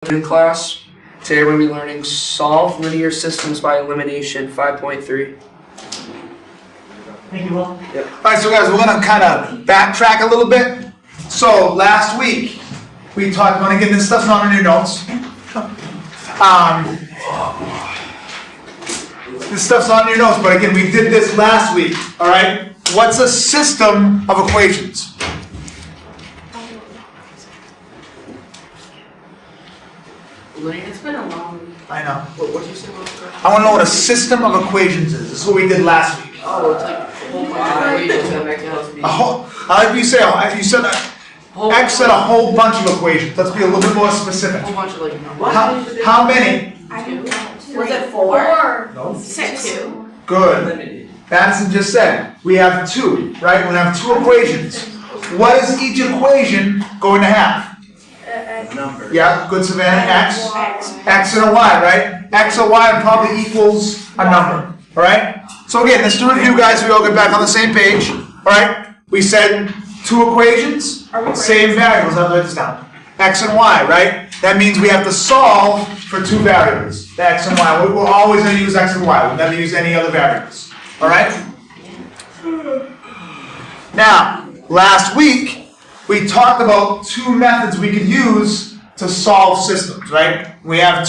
In class. Today we're going to be learning solve linear systems by elimination 5.3. Thank you, Will. Yep. Alright, so guys, we're going to kind of backtrack a little bit. So, last week, we talked about, again, this stuff's not in your notes. This stuff's not in your notes, but again, we did this last week, alright? What's a system of equations? It's been a long week. I know. What did you say about that? I want to know what a system of equations is. This is what we did last week. Oh, it's like a whole bunch of equations that make it to be. A whole, I like you say, you said X said a whole bunch of equations. Let's be a little bit more specific. A whole bunch of like numbers. How many? Was it four? No. Said two. Good. Madison just said, we have two, right? We have two equations. What is each equation going to have? Number. Yeah, good, Savannah. X and a Y, right? X or Y probably equals a number, all right? So again, just to review, guys, we all get back on the same page, all right? We said two equations, same variables. I'll write this down. X and Y, right? That means we have to solve for two variables, the X and Y. We're always going to use X and Y. We'll never use any other variables, all right? Now, last week, we talked about two methods we could use to solve systems, right? When we have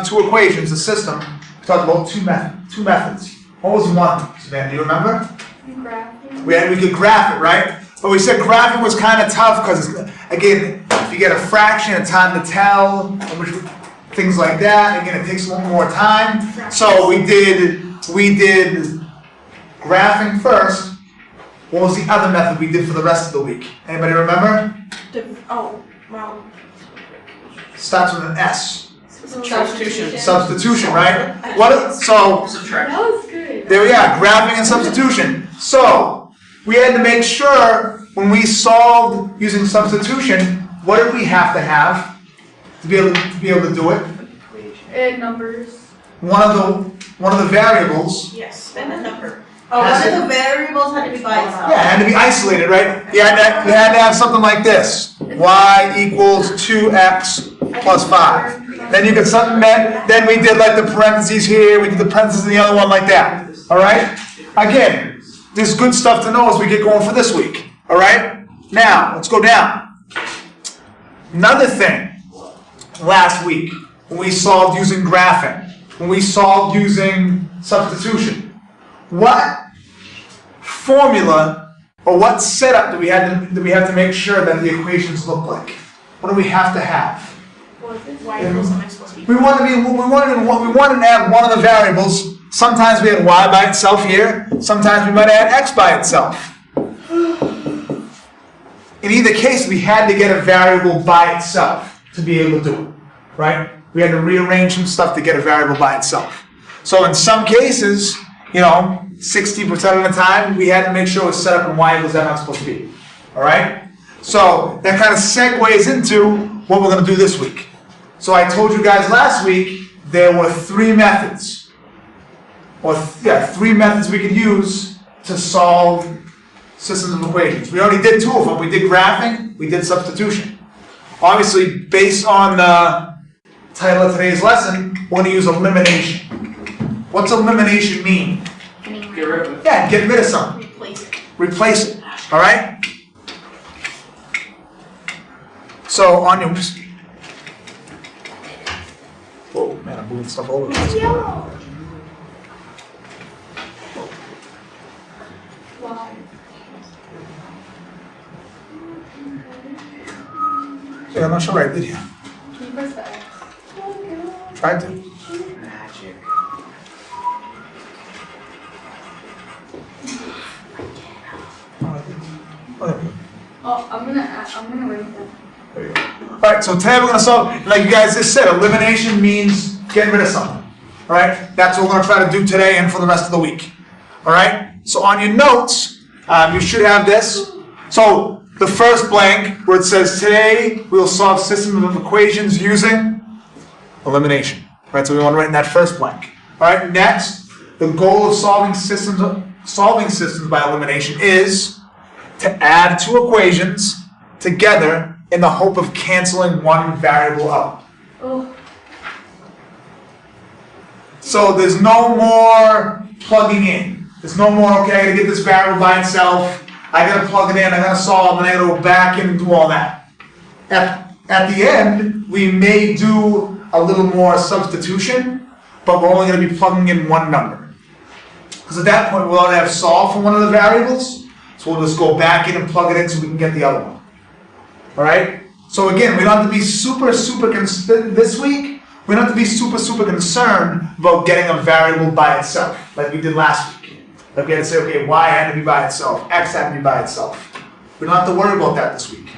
two equations, a system, we talked about two methods. What was one, Savannah? Do you remember? Graphing. We could graph it, right? But we said graphing was kind of tough because, again, if you get a fraction, a time to tell, things like that, again, it takes a little more time. So we did graphing first. What was the other method we did for the rest of the week? Anybody remember? Starts with an S. Substitution. Substitution, right? Subtract. That was good. There we are, graphing and substitution. So, we had to make sure when we solved using substitution, what did we have to be able to do it? And numbers. One of the variables. Yes, and a number. Oh, one of the variables had to be by itself. Yeah, it had to be isolated, right? You had to have something like this. Y equals 2x plus 5. Then you get something met. Then we did like the parentheses here. We did the parentheses in the other one like that. All right? Again, this is good stuff to know as we get going for this week. All right? Now, let's go down. Another thing. Last week, when we solved using graphing, when we solved using substitution, what formula or what setup do we have to make sure that the equations look like? What do we have to have? Y equals mx plus b. We wanted to add one of the variables. Sometimes we had y by itself here. Sometimes we might add x by itself. In either case, we had to get a variable by itself to be able to do it, right? We had to rearrange some stuff to get a variable by itself. So in some cases, 60% of the time, we had to make sure it was set up in y equals mx plus b. All right? So that kind of segues into what we're going to do this week. So I told you guys last week there were three methods. Three methods we could use to solve systems of equations. We already did two of them. We did graphing, we did substitution. Obviously, based on the title of today's lesson, we're going to use elimination. What's elimination mean? Get rid of it. Yeah, get rid of something. Replace it. All right? So on your... Whoa, man, I'm moving stuff over. It's yellow. Wow. Yeah, I'm not sure I did here. Can you press the X? Tried to. Magic. Oh, I'm gonna write it down. There you go. All right, so today we're going to solve, like you guys just said, elimination means getting rid of something. All right, that's what we're going to try to do today and for the rest of the week. All right, so on your notes, you should have this. So the first blank where it says today we'll solve systems of equations using elimination. All right, so we want to write in that first blank. All right, next, the goal of solving systems by elimination is to add two equations together in the hope of canceling one variable out. Oh, So there's no more plugging in. There's no more, okay, I gotta get this variable by itself. I gotta plug it in, I gotta solve, and I gotta go back in and do all that. At the end, we may do a little more substitution, but we're only gonna be plugging in one number. Because at that point, we'll already have solved for one of the variables, so we'll just go back in and plug it in so we can get the other one. Alright? So again, we don't have to be this week, we don't have to be super concerned about getting a variable by itself, like we did last week. Like we had to say, okay, y had to be by itself, x had to be by itself. We don't have to worry about that this week.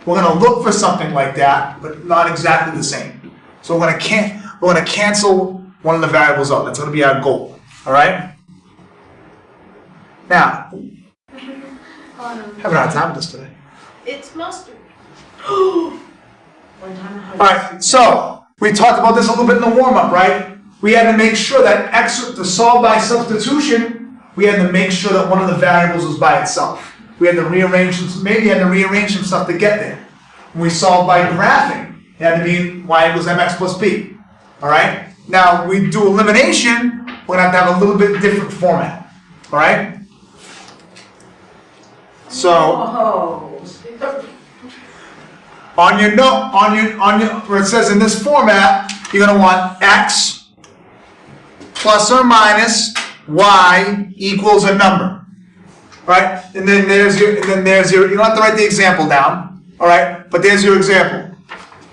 We're going to look for something like that, but not exactly the same. So we're going to cancel one of the variables out. That's going to be our goal. All right? Now, having a hard time with this today. It's mustard. One time I All right, so we talked about this a little bit in the warm-up, right? We had to make sure that to solve by substitution, we had to make sure that one of the variables was by itself. We had to rearrange some stuff to get there. When we solved by graphing, it had to be y equals mx plus b. All right? Now, we do elimination, we're going to have a little bit different format. All right? So, on your note, where it says in this format, you're going to want x plus or minus y equals a number. Right? And then there's your, you don't have to write the example down, all right? But there's your example.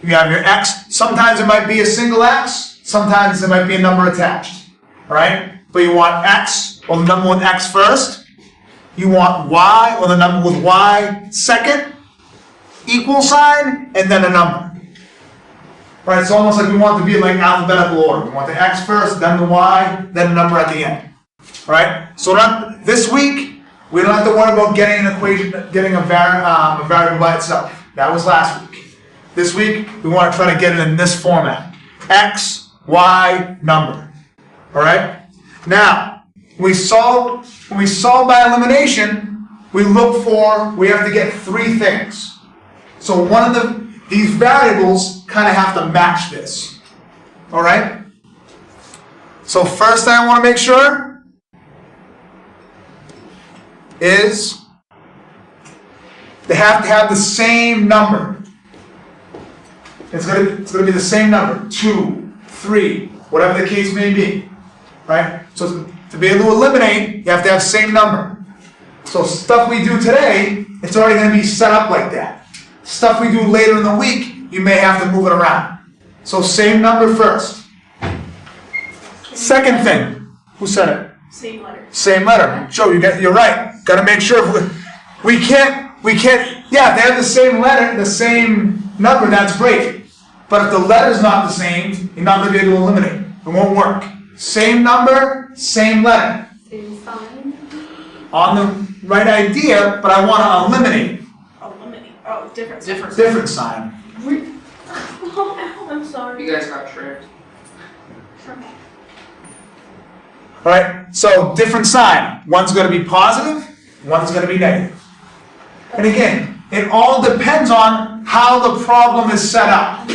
You have your x, sometimes it might be a single x, sometimes it might be a number attached, all right? But you want x, or the number with x first, you want y, or the number with y second, equal sign, and then a number. All right, it's almost like we want it to be like alphabetical order. We want the x first, then the y, then a number at the end. All right? So this week, we don't have to worry about getting an equation, getting a variable by itself. That was last week. This week, we want to try to get it in this format. X, Y, number. All right? Now, when we solve by elimination, we have to get three things. So these variables kind of have to match this. All right? So first thing I want to make sure is they have to have the same number. It's going to be the same number, 2, 3, whatever the case may be, right? So to be able to eliminate, you have to have the same number. So stuff we do today, it's already going to be set up like that. Stuff we do later in the week, you may have to move it around. So same number first. Second thing, who said it? Same letter. Same letter. Joe, you're right. Got to make sure we can't. Yeah, if they have the same letter, the same number, that's great. But if the letter's not the same, you're not going to be able to eliminate. It won't work. Same number, same letter. same sign. On the right idea, but I want to eliminate. Eliminate. Oh, different. Different sign. I'm sorry. You guys got tricked. All right. So different sign. One's going to be positive. One's going to be negative. And again, it all depends on how the problem is set up.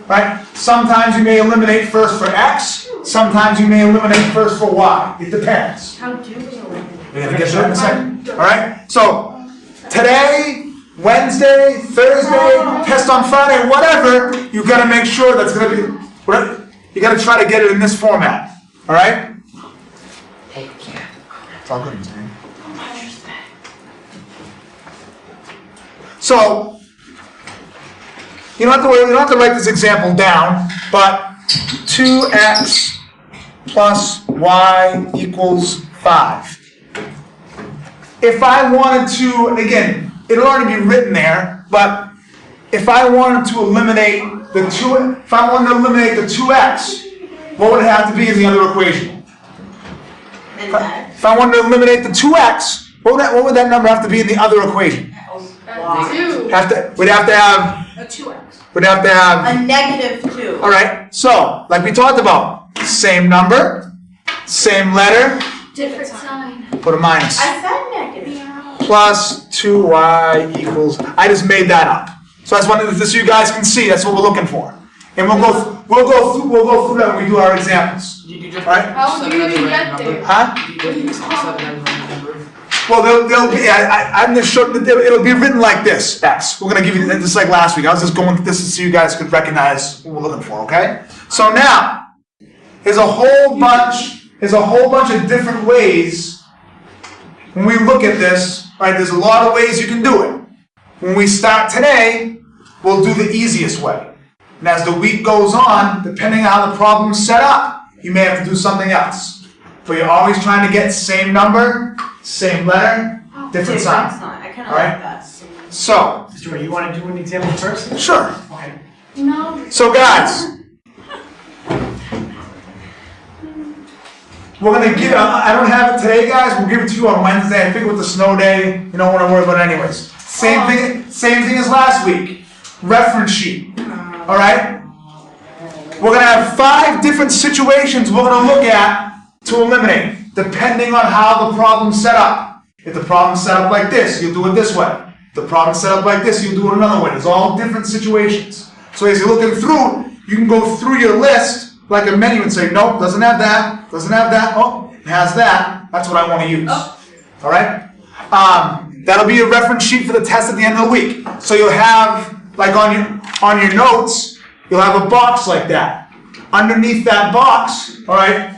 Right? Sometimes you may eliminate first for x. Sometimes you may eliminate first for y. It depends. How do we eliminate? We're going to get to that in a second. All right? So today, Wednesday, Thursday, test on Friday, whatever, you got to make sure that's going to be, you got to try to get it in this format. All right? It's all good, man. So, you don't have to worry, you don't have to write this example down, but 2x plus y equals 5. If I wanted to, and again, it'll already be written there, but if I wanted to eliminate the 2x, what would it have to be in the other equation? And that. If I wanted to eliminate the 2x, what would that number have to be in the other equation? Two. We'd have to have A 2x. We'd have to have. A -2. All right. So, like we talked about, same number, same letter, Different sign. put a minus. I said negative. Plus 2y equals. I just made that up. So that's what, just so you guys can see. That's what we're looking for. And we'll go through that when we do our examples. You just Right. How do you even get there? Huh? You just 7 as a random number. Well, they'll be. I'm just showing. It'll be written like this. X. We're gonna give you just like last week. I was just going with this so you guys could recognize what we're looking for. Okay. So now, there's a whole bunch of different ways. When we look at this, right? There's a lot of ways you can do it. When we start today, we'll do the easiest way. And as the week goes on, depending on how the problem's set up, you may have to do something else. But you're always trying to get same number, same letter, different sign. I kind of Alright. like that. So, Mr. Ray, you want to do an example first? sure. Okay. No. So guys, we're gonna give. I don't have it today, guys. We'll give it to you on Wednesday. I figure with the snow day, you don't want to worry about it anyways. Same thing as last week. Reference sheet. All right. We're gonna have 5 different situations we're gonna look at to eliminate, depending on how the problem's set up. If the problem's set up like this, you'll do it this way. If the problem's set up like this, you'll do it another way. There's all different situations. So as you're looking through, you can go through your list like a menu and say, nope, doesn't have that, doesn't have that, oh, it has that. That's what I want to use. All right? That'll be a reference sheet for the test at the end of the week. So you'll have, like on your notes, you'll have a box like that. Underneath that box, all right,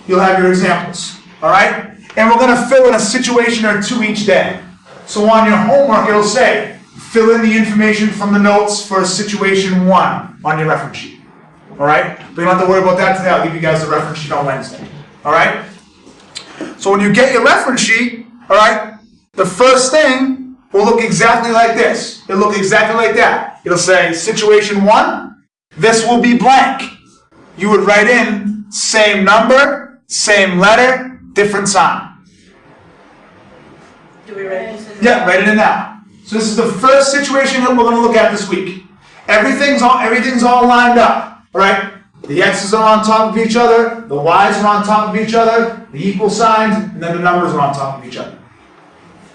you'll have your examples. All right? And we're going to fill in a situation or 2 each day. So on your homework, it'll say, fill in the information from the notes for situation 1 on your reference sheet. All right? But you don't have to worry about that today. I'll give you guys the reference sheet on Wednesday. All right? So when you get your reference sheet, all right, the first thing will look exactly like this. It'll look exactly like that. It'll say, situation 1, this will be blank. You would write in same number, same letter, different sign. Do we write this in? Yeah, write it in now. So this is the first situation that we're going to look at this week. Everything's all lined up, all right? The X's are on top of each other, the Y's are on top of each other, the equal signs, and then the numbers are on top of each other.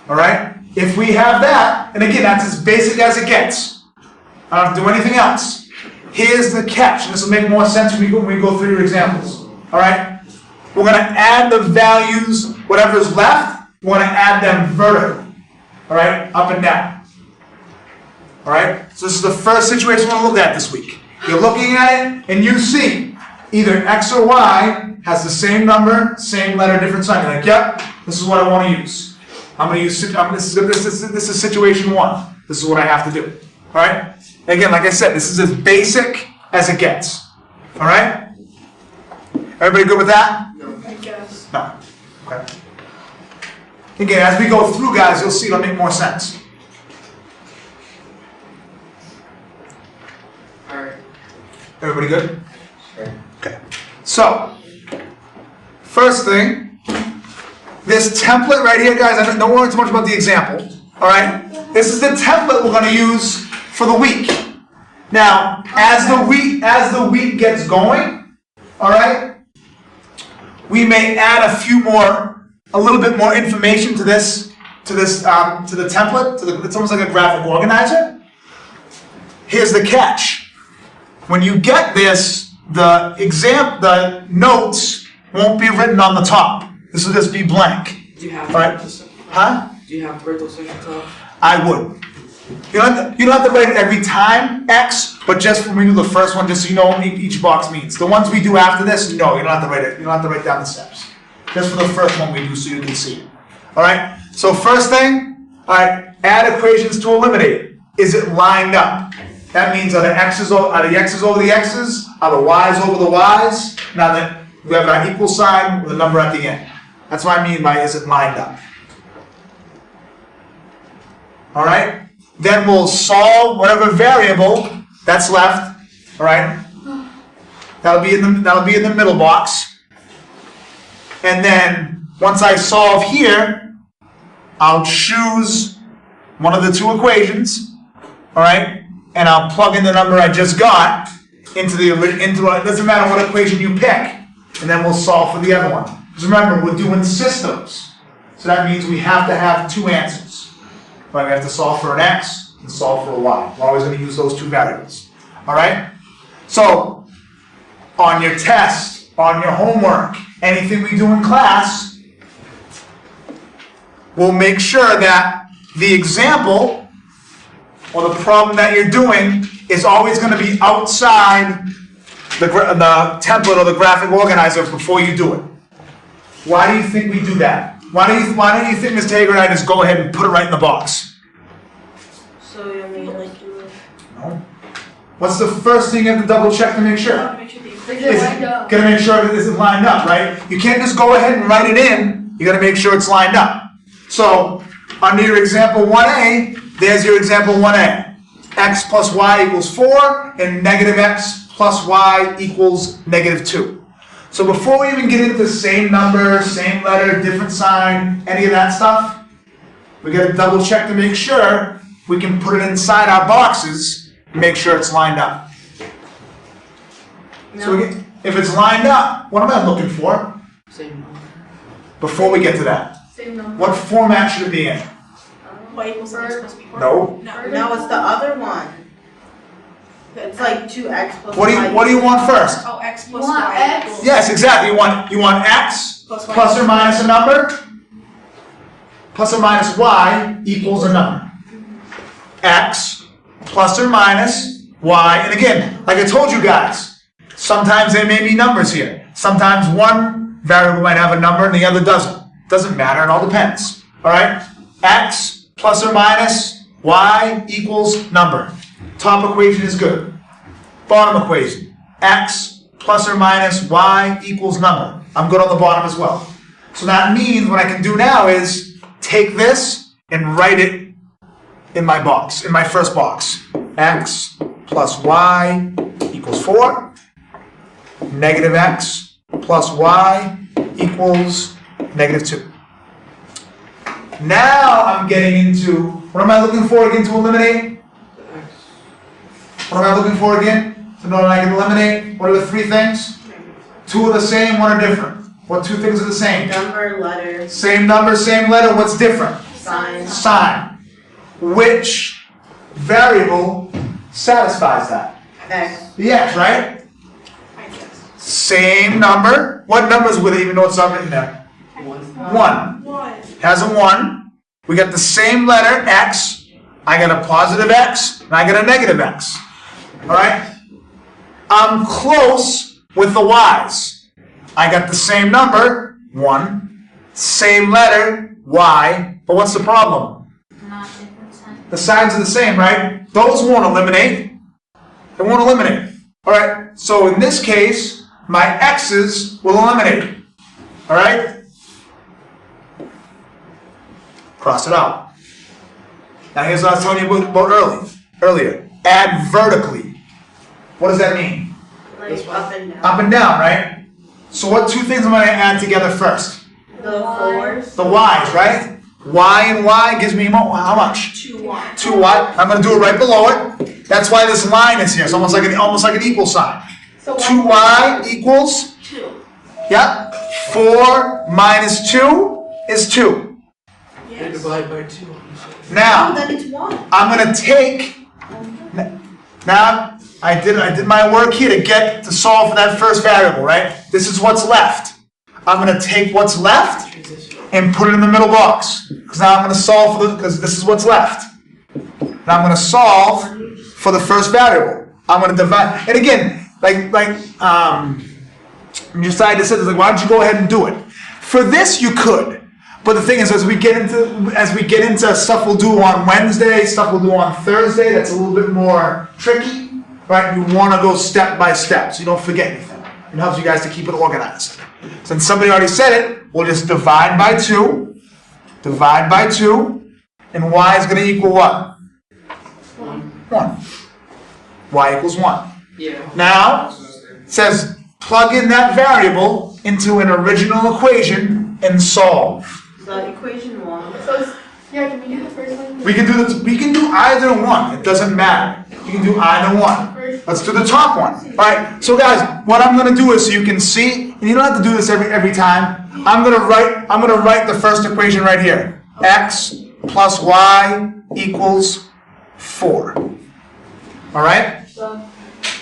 All right? If we have that, and again, that's as basic as it gets. I don't have to do anything else. Here's the catch, and this will make more sense when we go through your examples. All right? We're going to add the values, whatever's left, we're going to add them vertically. All right? Up and down. All right? So this is the first situation we're going to look at this week. You're looking at it, and you see either X or Y has the same number, same letter, different sign. You're like, yep, this is what I want to use. I'm going to use, this is situation 1. This is what I have to do. All right? Again, like I said, this is as basic as it gets. All right? Everybody good with that? I guess. No. Okay. Again, as we go through, guys, you'll see it'll make more sense. Alright. Everybody good? Okay. So, first thing, this template right here, guys, don't worry too much about the example. All right? This is the template we're going to use for the week. Now, as the week gets going, all right, we may add a little bit more information to the template. It's almost like a graphic organizer. Here's the catch. When you get this, the notes won't be written on the top. This will just be blank. Do you have to All right. write this? Huh? Do you have to write those sections off? I would. You don't have to write it every time, X, but just when we do the first one, just so you know what each box means. The ones we do after this, no, you don't have to write it. You don't have to write down the steps. Just for the first one we do so you can see it. All right? So first thing, all right, add equations to eliminate. Is it lined up? That means are the X's over the X's? Are the Y's over the Y's? Now that we have our equal sign with a number at the end. That's what I mean by is it lined up. All right? Then we'll solve whatever variable that's left. All right? That'll be in the middle box. And then once I solve here, I'll choose one of the 2 equations. All right? And I'll plug in the number I just got into it doesn't matter what equation you pick. And then we'll solve for the other one. Because remember, we're doing systems. So that means we have to have 2 answers. Right? We have to solve for an X and solve for a Y. We're always going to use those 2 variables. All right? So, on your test, on your homework, anything we do in class, we'll make sure that the example or the problem that you're doing is always going to be outside the template or the graphic organizer before you do it. Why do you think we do that? Why don't you think Mr. Hager and I just go ahead and put it right in the box? So you only like do it. No. What's the first thing you have to double check to make sure? Make sure the Is equation. it lined up? Gotta make sure that this is lined up, right? You can't just go ahead and write it in. You gotta make sure it's lined up. So, under your example 1a, there's your example 1a. X plus y equals 4, and negative x plus y equals negative 2. So before we even get into same number, same letter, different sign, any of that stuff, we gotta double check to make sure we can put it inside our boxes and make sure it's lined up. So if it's lined up, what am I looking for Same number. before we get to that? Same number. What format should it be in? Y equals X plus B. No. No. No, it's the other one. It's like 2x plus What do you want first? Oh, X You plus want Y X? equals. Yes, exactly. You want x Plus Y plus or minus a number, plus or minus y equals a number. X plus or minus y, and again, like I told you guys, sometimes there may be numbers here. Sometimes one variable might have a number and the other doesn't. Doesn't matter, it all depends. All right? X plus or minus y equals number. Top equation is good. Bottom equation, x plus or minus y equals number. I'm good on the bottom as well. So that means what I can do now is take this and write it in my box, in my first box. X plus y equals 4. Negative x plus y equals negative 2. Now I'm getting into, what am I looking for again to eliminate? What am I looking for again? To know that I can eliminate? What are the three things? Two are the same, one are different. What two things are the same? Number, letter, Same number, same letter, what's different? sign. Sign. Which variable satisfies that? X. The x, right? I guess. Same number. What numbers with it even though it's not written there? 1. One. Has a 1. We got the same letter, x. I got a positive x, and I got a negative x. Alright? I'm close with the y's. I got the same number, 1. Same letter, y. But what's the problem? Not different sign. The signs are the same, right? Those won't eliminate. They won't eliminate. Alright? So in this case, my x's will eliminate. Alright? Cross it out. Now here's what I was telling you about earlier. Add vertically. What does that mean? Like up and down. Up and down, right? So what two things am I going to add together first? The fours. The y's, right? Y and y gives me how much? 2, 1. 2y. I'm going to do it right below it. That's why this line is here. It's almost like an equal sign. So 2y equals, 2. yep, 4 minus 2 is 2. They Yes. divide by 2. Oh, Now, then it's 1. I'm going to take, now, I did my work here to solve for that first variable, right? This is what's left. I'm going to take what's left and put it in the middle box. Because now I'm going to solve for because this is what's left. And I'm going to solve for the first variable. I'm going to divide, and again, Josiah just said, like, why don't you go ahead and do it? For this, you could. But the thing is, as we get into stuff we'll do on Wednesday, stuff we'll do on Thursday, that's a little bit more tricky, right? You want to go step by step, so you don't forget anything. It helps you guys to keep it organized. Since somebody already said it, we'll just divide by 2, and y is going to equal what? 1. Y equals 1. Yeah. Now, it says plug in that variable into an original equation and solve. So equation 1. So, yeah, can we do the first one? We can do either one. It doesn't matter. You can do either one. Let's do the top one. All right. So guys, what I'm going to do is so you can see, and you don't have to do this every time. I'm going to write the first equation right here. X plus y equals 4. All right. So,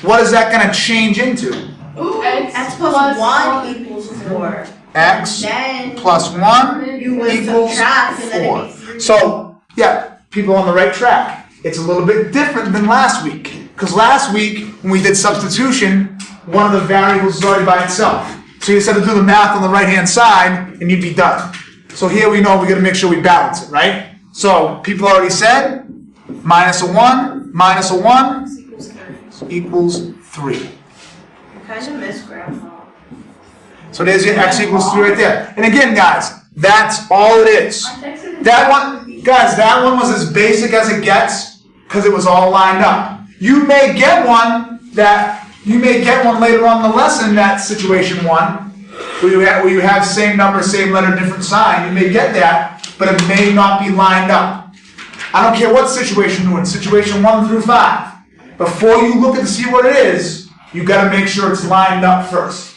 what is that gonna change into? X plus 1 equals 4. X Then plus 1 you would equals subtract and then it 4. makes 3. So, yeah, people on the right track. It's a little bit different than last week. Because last week, when we did substitution, one of the variables is already by itself. So you just have to do the math on the right-hand side, and you'd be done. So here we know we gotta make sure we balance it, right? So, people already said, minus a 1 equals 3. I kind of miss grandma. So there's your x equals 3 right there. And again, guys, that's all it is. That one, guys, that one was as basic as it gets because it was all lined up. You may get one later on in the lesson, that situation 1, where you have same number, same letter, different sign. You may get that, but it may not be lined up. I don't care what situation you're in, situation 1 through 5. Before you look at to see what it is, you got to make sure it's lined up first.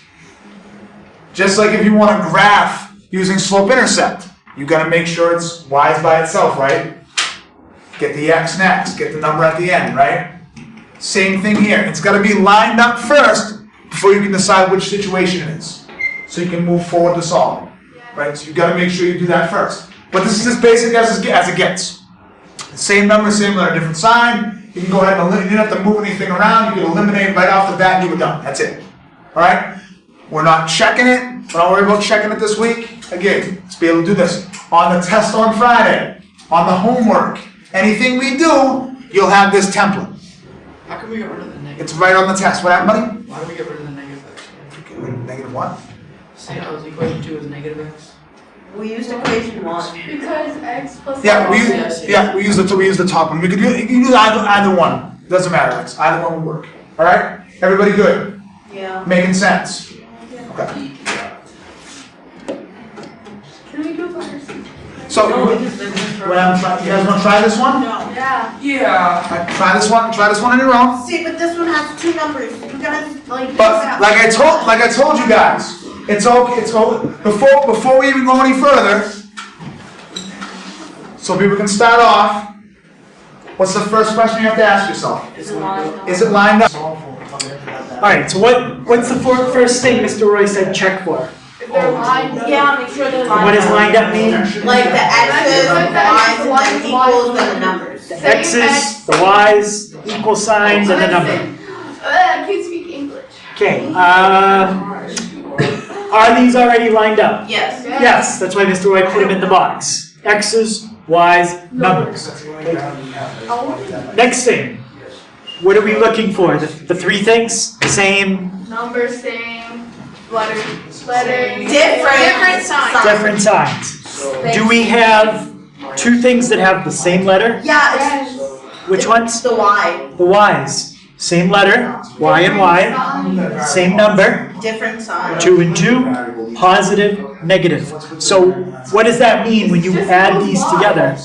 Just like if you want to graph using slope-intercept, you got to make sure it's y is by itself, right? Get the x next, get the number at the end, right? Same thing here. It's got to be lined up first before you can decide which situation it is. So you can move forward to solve it, right? So you got to make sure you do that first. But this is as basic as it gets. Same number, same letter, different sign. You can go ahead and eliminate. You don't have to move anything around. You can eliminate right off the bat and you were done. That's it. All right? We're not checking it. Don't worry about checking it this week. Again, let's be able to do this. On the test on Friday, on the homework, anything we do, you'll have this template. How can we get rid of the negative? It's right on the test. What happened, buddy? Why do we get rid of the negative x? Get rid of negative what? Say I was equation 2 is negative x. We used equation 1. Because x plus Yeah, we Yes, use, yeah, we use the top one. You can use either one. Doesn't matter. Either one will work. All right? Everybody good? Yeah. Making sense? Okay. Can we go first? So, No, you we just live in the guys want to try this one? No. Yeah. Yeah. Try this one on your own. See, but this one has 2 numbers. We gotta like. But like I told you guys, it's okay. Before we even go any further, so people can start off. What's the first question you have to ask yourself? Is it lined Is it lined up? All right, so what's the first thing Mr. Roy said check for? If they're lined up. Yeah, make sure they're lined What does up. lined up mean? Like the x's, y's, and then equals, then the numbers. The x's, the y's, the equal signs, and the number. I can't speak English. Okay, are these already lined up? Yes. Yes, that's why Mr. Roy put them in the box. X's, y's, numbers. Next thing, what are we looking for? The 3 things? Same, Number, same, letter. Different signs. different signs. Do we have 2 things that have the same letter? Yeah, it's Which ones? the y. The y's. Same letter, y and y, same number, Different signs. 2 and 2, positive, negative. So what does that mean when you add these together?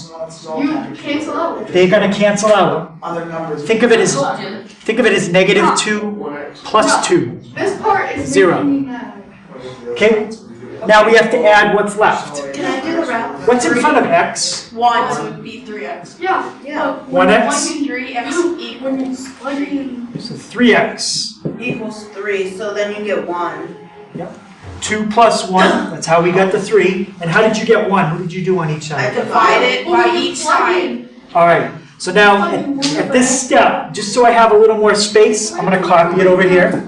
You cancel out. They're going to cancel out. Other numbers. Think of it as negative 2 plus 2. This part is 0. making me mad. Okay? Now we have to add what's left. Can I do the rest? What's in front of x? 1. would be 3x. Yeah. Yeah. 1x? 1 and 3, x equals 3. So 3x. Equals 3, so then you get 1. 2 plus 1, that's how we got the 3. And how did you get 1? What did you do on each I side? divide it by each side. Alright, so now at this step, just so I have a little more space, I'm going to copy it over here.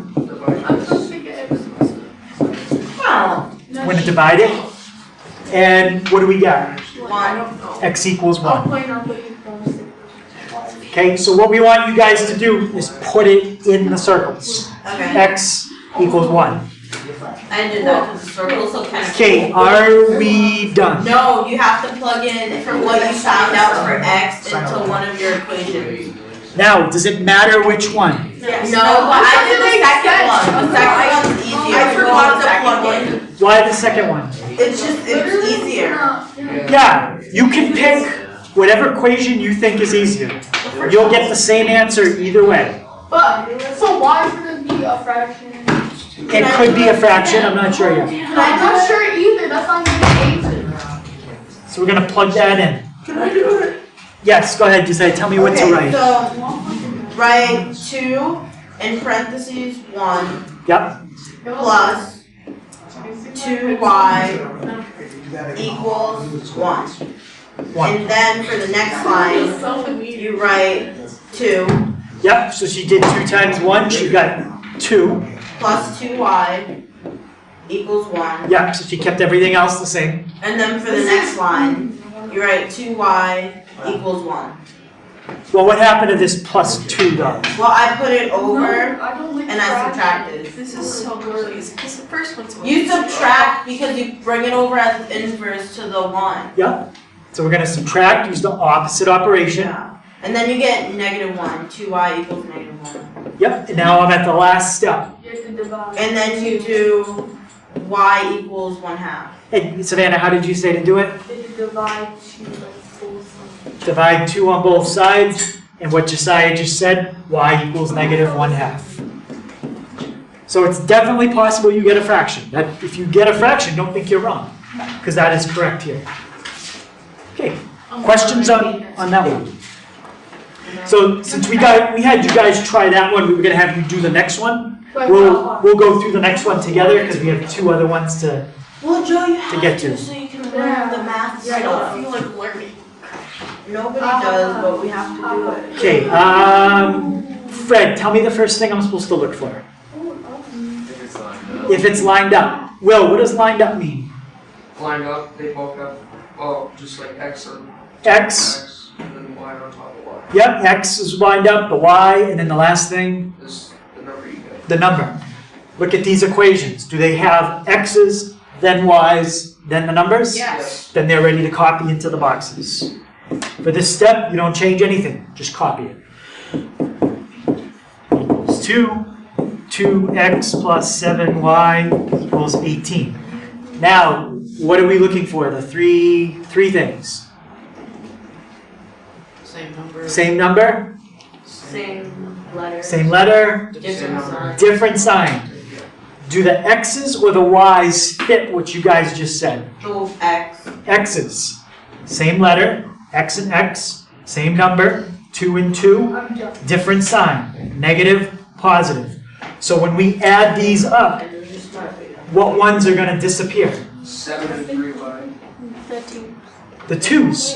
I'm supposed to get x. Oh. I'm going to divide it. And what do we get? 1. X equals I'll 1. play not looking for Okay, so what we want you guys to do is put it in the circles. Okay. X equals 1. I did that because the circles look kind of Okay, are we done? No, you have to plug in for what you found out for x into one of your equations. Now, does it matter which one? Yes. No, but I did the second one. The second one's easier. I forgot to plug in. Why the second one? It's easier. Yeah, you can pick whatever equation you think is easier. You'll get the same answer either way. But, so why is it going to be a fraction? It could be a fraction, I'm not sure yet. I'm not sure either, that's not going to be answer. So we're going to plug that in. Can I do it? Yes, go ahead, just tell me what to Okay, write. so write 2 in parentheses 1 Yep, plus 2y equals 1. 1. And then for the next line, you write 2 Yep, so she did 2 times 1, she got 2. plus 2y equals 1. Yep, so she kept everything else the same. And then for the next line, you write 2y equals 1. Well, what happened to this plus 2 though? Well, I put it over I don't like and I subtracted. This is so crazy, because the first one's. You subtract because you bring it over as inverse to the 1. Yep, so we're gonna subtract, use the opposite operation. Yeah. And then you get -1. 2y equals -1. Yep, and now I'm at the last step. You have to divide. And then you do y equals 1/2. Hey, Savannah, how did you say to do it? You have to divide to like both sides. Divide 2 on both sides, and what Josiah just said, y equals -1/2. So it's definitely possible you get a fraction. That, if you get a fraction, don't think you're wrong, because that is correct here. Okay, questions on that one? So since we had you guys try that one, we were gonna have you do the next one. We'll go through the next one together because we have 2 other ones to. Well, Joe, you have get to to. so you can learn the math I don't stuff. feel like learning. Nobody does, but we have to do it. Okay, Fred, tell me the first thing I'm supposed to look for. If it's lined up. Will, what does lined up mean? Lined up, they both have, just like X on X. and then Y on top of Y. Yep, X is lined up, the Y, and then the last thing, Is the number you get. the number. Look at these equations. Do they have X's, then Y's, then the numbers? Yes. Then they're ready to copy into the boxes. For this step, you don't change anything, just copy it. Equals 2x plus 7y equals 18. Now, what are we looking for? The three things. Same number. Same number, Same letter. same letter, Different sign. different sign. Do the X's or the Y's fit what you guys just said? Both X. X's. Same letter, X and X, same number, 2 and 2, I'm done. different sign, negative, positive. So when we add these up, what ones are going to disappear? 7 and 3Y. 13. The 2's.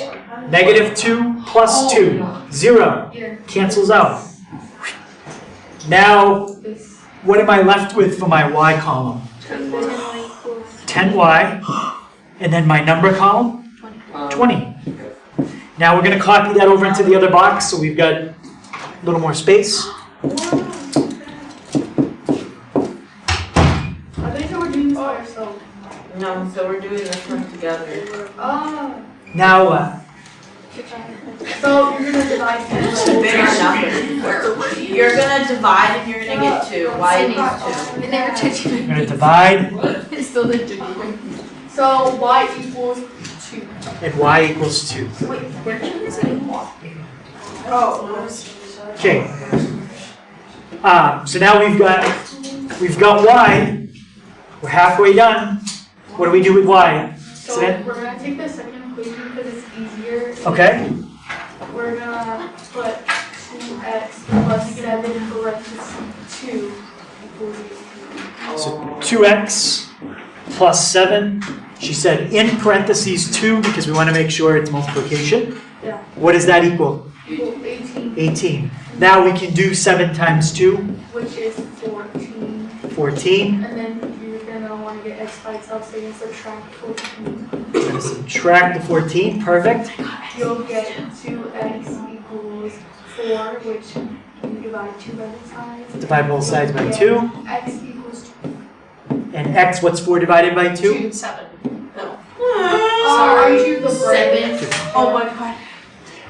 -2 plus 2, 0. Here. Cancels out. Now, This. what am I left with for my Y column? 10Y. And then my number column? 20. Now we're going to copy that over into the other box so we've got a little more space. I think we're doing this by ourselves. No, so we're doing this one together. Ah. Now, So you're gonna divide Big nothing. You're gonna divide and you're gonna get 2. Y equals 2. It never touched we're me. going to divide, It still didn't do anything. So y equals 2. and Y equals 2. Wait, where is it? Oh. Okay. So now we've got Y. We're halfway done. What do we do with Y? So we're gonna take the second equation because it's easier. Okay. We're gonna put 2x plus 7 parentheses 2 equals 18. So 2x plus 7. She said in parentheses 2 because we want to make sure it's multiplication. Yeah. What does that equal? Equals 18, 18. Now we can do 7 times 2, which is 14. 14. And then you're gonna want to get x by itself, so you're gonna subtract 14. We're going to subtract the 14. Perfect. You'll get 2x equals 4, which you divide 2 by the sides. Divide both sides by Yeah. 2. X equals 2. And x, what's 4 divided by 2? 2, 7. No. Aren't you the brain? 7. Oh my god.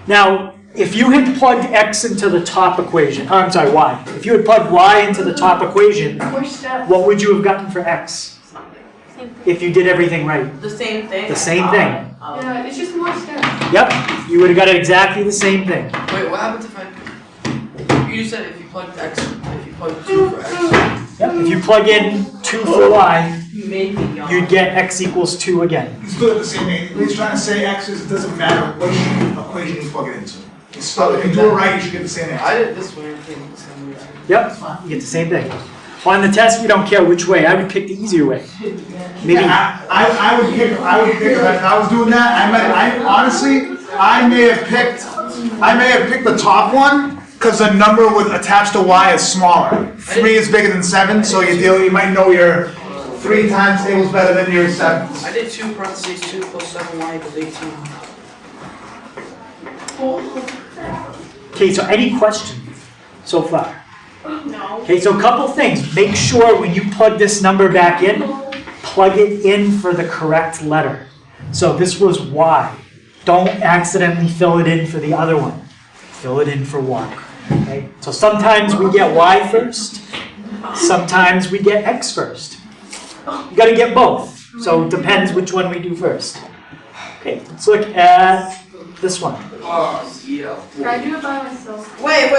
Now, if you had plugged x into the top equation, I'm sorry, y. If you had plugged y into the top equation, Which step? what would you have gotten for x? If you did everything right. The same thing. The same thing. Yeah, it's just more steps. Yep, you would have got exactly the same thing. Wait, what happens if you said if you plugged X, if you plugged 2 for X? Yep, if you plug in 2 for y, You made me yawn. you'd get x equals 2 again. He's doing the same thing. He's trying to say X is, it doesn't matter what equation you plug it into. So if you do it right, you should get the same answer. I did it this way, I came the same way. Yep, you get the same thing. On the test, we don't care which way. I would pick the easier way. Maybe. Yeah, I would pick, if I was doing that, I may have picked the top one, because the number with attached to Y is smaller. 3 is bigger than 7, so you might know your 3 times tables better than your 7s. I did 2 parentheses 2 plus 7y equals 18. Okay, so any questions so far? No. Okay, so a couple things. Make sure when you plug this number back in, plug it in for the correct letter. So this was Y. Don't accidentally fill it in for the other one. Fill it in for Y. Okay? So sometimes we get Y first. Sometimes we get X first. You got to get both. So it depends which one we do first. Okay, let's look at this one. Can I do it by myself? Wait.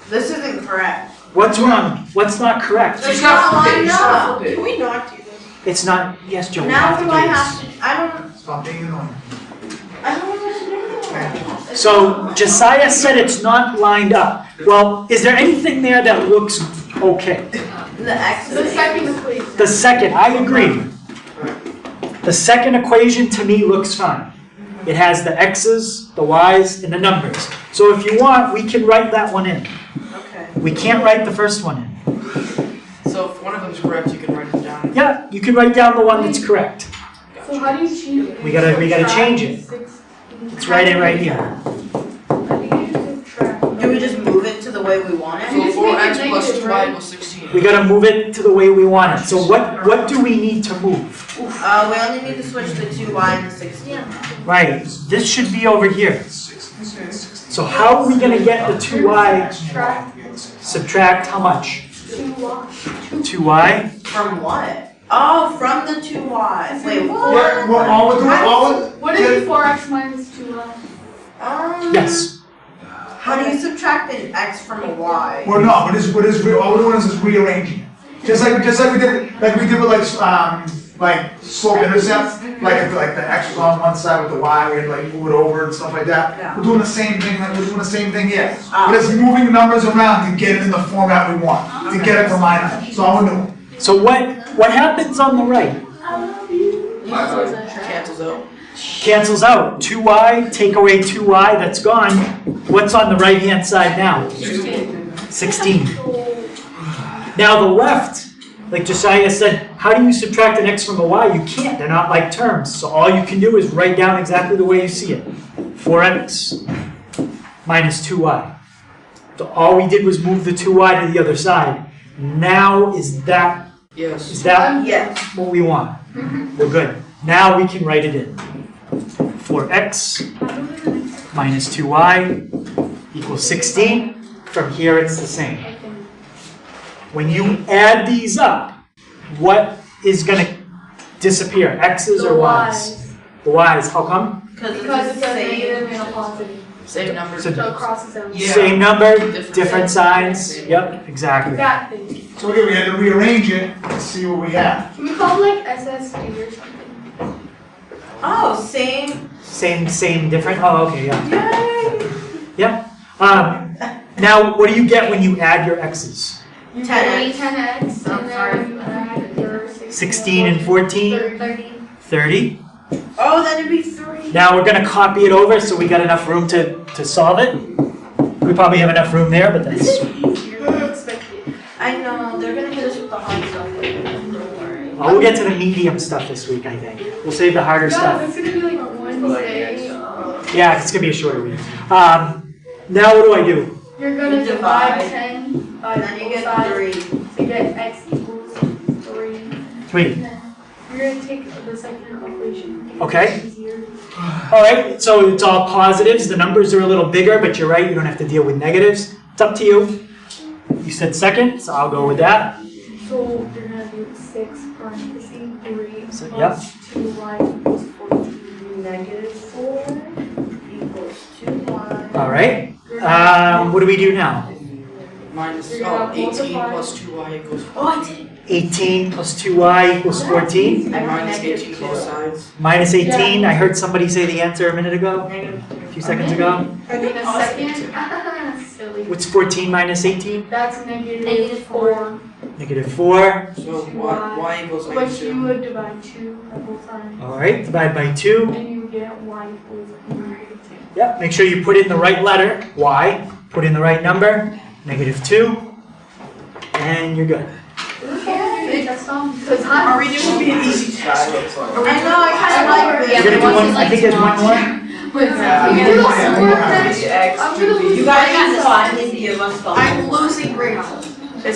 This isn't correct. What's wrong? What's not correct? It's not lined up. Can we not do this? It's not, yes, Joe, we Now have to do do I this. have to, Stop being annoying. I don't know what to do. So Josiah said it's not lined up. Well, is there anything there that looks okay? The X The is second equation. The second, I agree. The second equation to me looks fine. It has the X's, the Y's, and the numbers. So if you want, we can write that one in. Okay. We can't write the first one in. So if one of them's correct, you can write it down. Yeah, you can write down the one that's correct. So how do you change it? We gotta change it. 16. Let's write it right here. I think you just subtract. Do we just move it to the way we want So it? just make it 4x plus negative, 2y right? equals 16. We gotta move it to the way we want it. So what do we need to move? We only need to switch the 2y and the 16. Right, this should be over here. So how are we gonna get the 2y, subtract how much? 2y? From what? Oh, from the 2y. Wait, what? What is 4x minus 2y? Yes. How do you subtract an x from a y? Well, no, but all we're doing is just rearranging. Just like we did with like slope intercept, like the X was on one side with the Y, we had like move it over and stuff like that. Yeah. We're doing the same thing. We're doing the same thing here. We're just moving numbers around to get it in the format we want, to get it from line up. That's all we're doing. So what happens on the right? Cancels out. Cancels out. 2y, take away 2y, that's gone. What's on the right-hand side now? 16. Now the left, like Josiah said, how do you subtract an x from a y? You can't, they're not like terms. So all you can do is write down exactly the way you see it. 4x minus 2y. So all we did was move the 2y to the other side. Now is that Yes. Yes. what we want? We're good. Now we can write it in. 4x minus 2y equals 16. From here it's the same. When you add these up, what is going to disappear? X's or Y's? The Y's. How come? Because it's a negative and a positive. Same number. So So it crosses out. Yeah. same number, different signs. Yep, exactly. That thing. So again, we had to rearrange it to see what we have. Can we call it like SSD or something? Oh, same. Same, different. Oh, okay, yeah. Yay. Yeah. Now, what do you get when you add your X's? 10x. 10x, and then you add your 16 and 14? 30. 30. Oh, then it'd be 3. Now we're going to copy it over so we got enough room to solve it. We probably have enough room there, but that's... Easier than expected. I know, they're gonna hit us with the hard stuff later. Don't worry. Oh, we'll get to the medium stuff this week, I think. We'll save the harder No, stuff. it's gonna be like Wednesday. Yeah, it's going to be a shorter week. Now what do I do? You're gonna divide Divide. 10 by And then you both get sides 3. to get x equals 3. 3. And then you're gonna take the second equation. Okay. It's easier. All right, so it's all positives. The numbers are a little bigger, but you're right, you don't have to deal with negatives. It's up to you. You said second, so I'll go with that. So you're gonna do 6 parentheses 3 So, plus 2y equals 14. Negative 4 equals 2y. All right. What do we do now? Minus, You're gonna 18 multiply. plus 2y equals Oh, I did. 18 plus 2y equals 14. And minus 18 both sides. Minus 18. I heard somebody say the answer a minute ago. Negative If 2 seconds ago? I need a second. Silly. What's 14 minus 18? That's negative 4. Negative 4. So y equals Which negative you 2. would divide 2 the whole time. Alright, divide by 2. And you get y equals negative 2. Yep, make sure you put in the right letter, y. Put in the right number, negative 2. And you're good. Okay, that's all. Because Are we doing be an easy test? I know, I kinda like You're gonna do one, I think there's one more. You guys need to find me of us. I'm losing grades.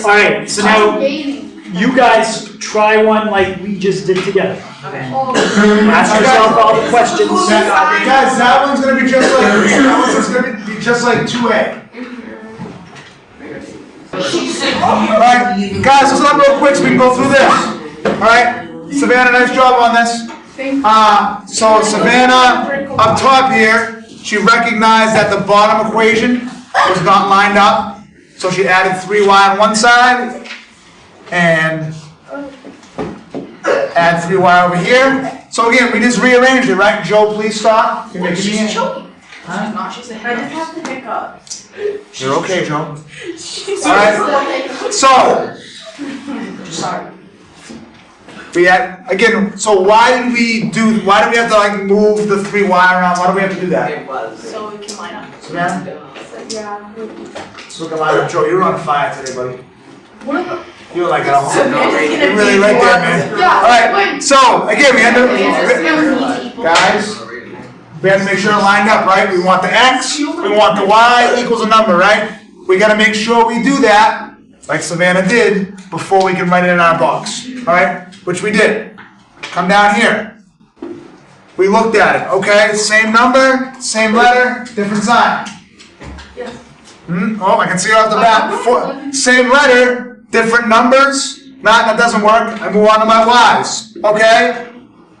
Alright, so now you guys try one like we just did together. Ask yourself all the questions. Guys, that one's gonna be just like, that one's gonna be just like 2A. Alright, guys, let's up real quick so we can go through this. Alright, Savannah, nice job on this. So Savannah, up top here, she recognized that the bottom equation was not lined up. So she added 3y on one side and add 3y over here. So again, we just rearranged it, right? Joe, please stop. You're making me choking. She's not, she's a I just have to hiccup. You're okay, Joe. Alright, so Sorry. we had, again, so why did we have to like move the 3y around? Why do we have to do that? So we can line up. Savannah? Yeah. Let's look at my Joe, you're on fire today, buddy. What? You're like at home. Savannah's gonna You're really be right there, man. Alright, so again, we had to, guys, we had to make sure it lined up, right? We want the x, we want the y equals a number, right? We gotta make sure we do that, like Savannah did, before we can write it in our box, alright? Which we did. Come down here. We looked at it, okay? Same number, same letter, different sign. Yes. Oh, I can see it off the bat. Same letter, different numbers. Nah, that doesn't work. I move on to my y's. Okay?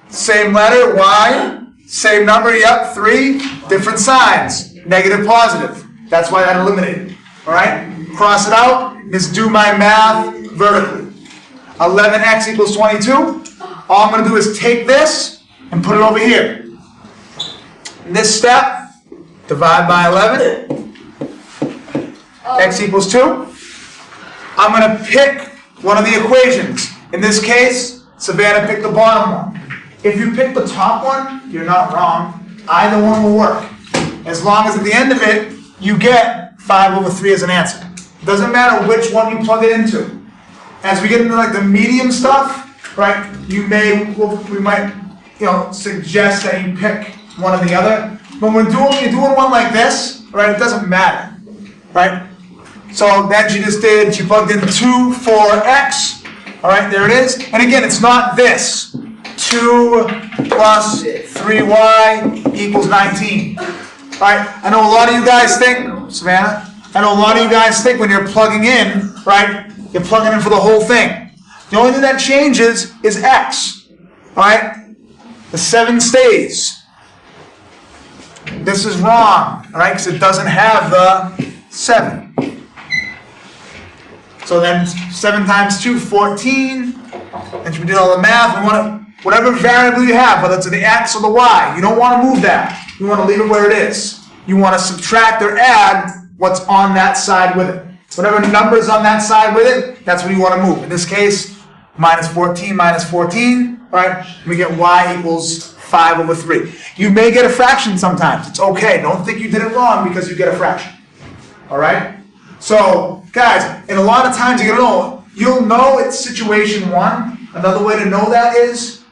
Same letter, y. Same number, yep, 3. Different signs. Negative, positive. That's why that eliminated. Alright? Cross it out. Just do my math vertically. 11x equals 22. All I'm going to do is take this and put it over here. In this step, divide by 11. X equals 2. I'm going to pick one of the equations. In this case, Savannah picked the bottom one. If you pick the top one, you're not wrong. Either one will work. As long as at the end of it, you get 5 over 3 as an answer. It doesn't matter which one you plug it into. As we get into like the medium stuff, right, we might, suggest that you pick one or the other. But when you're doing one like this, right, it doesn't matter, right? So that she just did, she plugged in 2 for x. All right, there it is. And again, it's not this. 2 plus 3y equals 19. All right, I know a lot of you guys think, Savannah, I know a lot of you guys think when you're plugging in, right, you're plugging in for the whole thing. The only thing that changes is x. All right, the 7 stays. This is wrong, all right, because it doesn't have the 7. So then 7 times 2, 14. And we did all the math. We want to, whatever variable you have, whether it's the x or the y, you don't want to move that. You want to leave it where it is. You want to subtract or add what's on that side with it. Whatever number is on that side with it, that's what you want to move. In this case, minus 14 minus 14, right? We get y equals 5 over 3. You may get a fraction sometimes. It's okay. Don't think you did it wrong because you get a fraction. All right? So, guys, and a lot of times you'll know it's situation 1. Another way to know that is,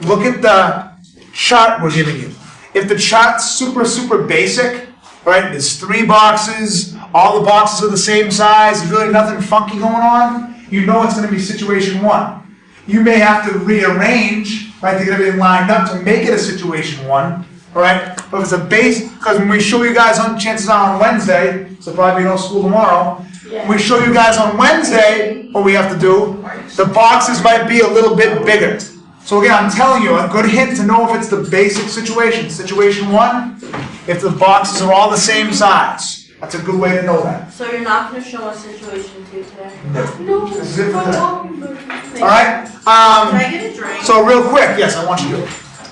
look at the chart we're giving you. If the chart's super, super basic, right, there's 3 boxes, all the boxes are the same size, there's really nothing funky going on, you know it's going to be situation 1. You may have to rearrange, right, to get everything lined up to make it a situation 1. All right, but if it's a base, because when we show you guys on, chances are on Wednesday, so probably no school tomorrow, when we show you guys on Wednesday what we have to do, the boxes might be a little bit bigger. So again, I'm telling you, a good hint to know if it's the basic situation. Situation 1, if the boxes are all the same size. That's a good way to know that. So you're not going to show us situation 2 today? No. This is it for today. All Can right. I get a drink? So real quick, yes, I want you to.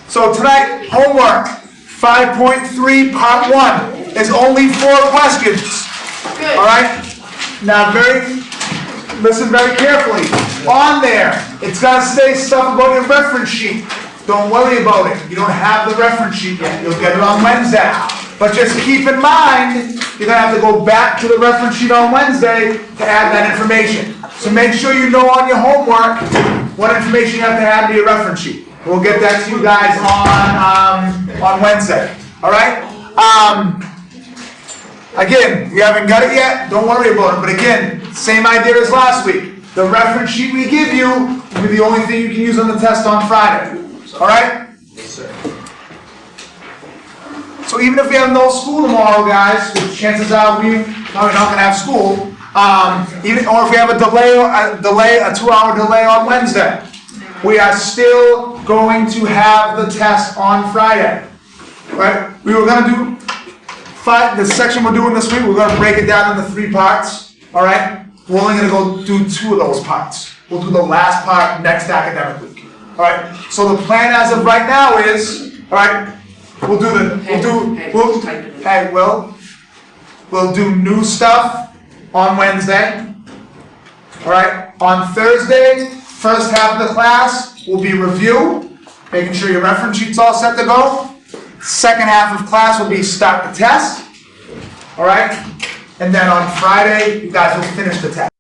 So tonight, homework. 5.3 part 1 is only 4 questions. Good. All right? Now listen very carefully. On there, it's gonna say stuff about your reference sheet. Don't worry about it. You don't have the reference sheet yet. You'll get it on Wednesday. But just keep in mind, you're gonna have to go back to the reference sheet on Wednesday to add that information. So make sure you know on your homework what information you have to add to your reference sheet. We'll get that to you guys on Wednesday. All right? Again, you haven't got it yet, don't worry about it. But again, same idea as last week. The reference sheet we give you will be the only thing you can use on the test on Friday. All right? Yes, sir. So even if we have no school tomorrow, guys, which chances are we're probably not going to have school, or if we have a 2-hour delay on Wednesday, we are still going to have the test on Friday. Right? We were going to do the section we're doing this week. We're going to break it down into 3 parts. All right? We're only going to go do 2 of those parts. We'll do the last part next academic week. All right? So the plan as of right now is, all right, we'll do new stuff on Wednesday. All right? On Thursday, first half of the class will be review, making sure your reference sheet's all set to go. Second half of class will be start the test. All right? And then on Friday, you guys will finish the test.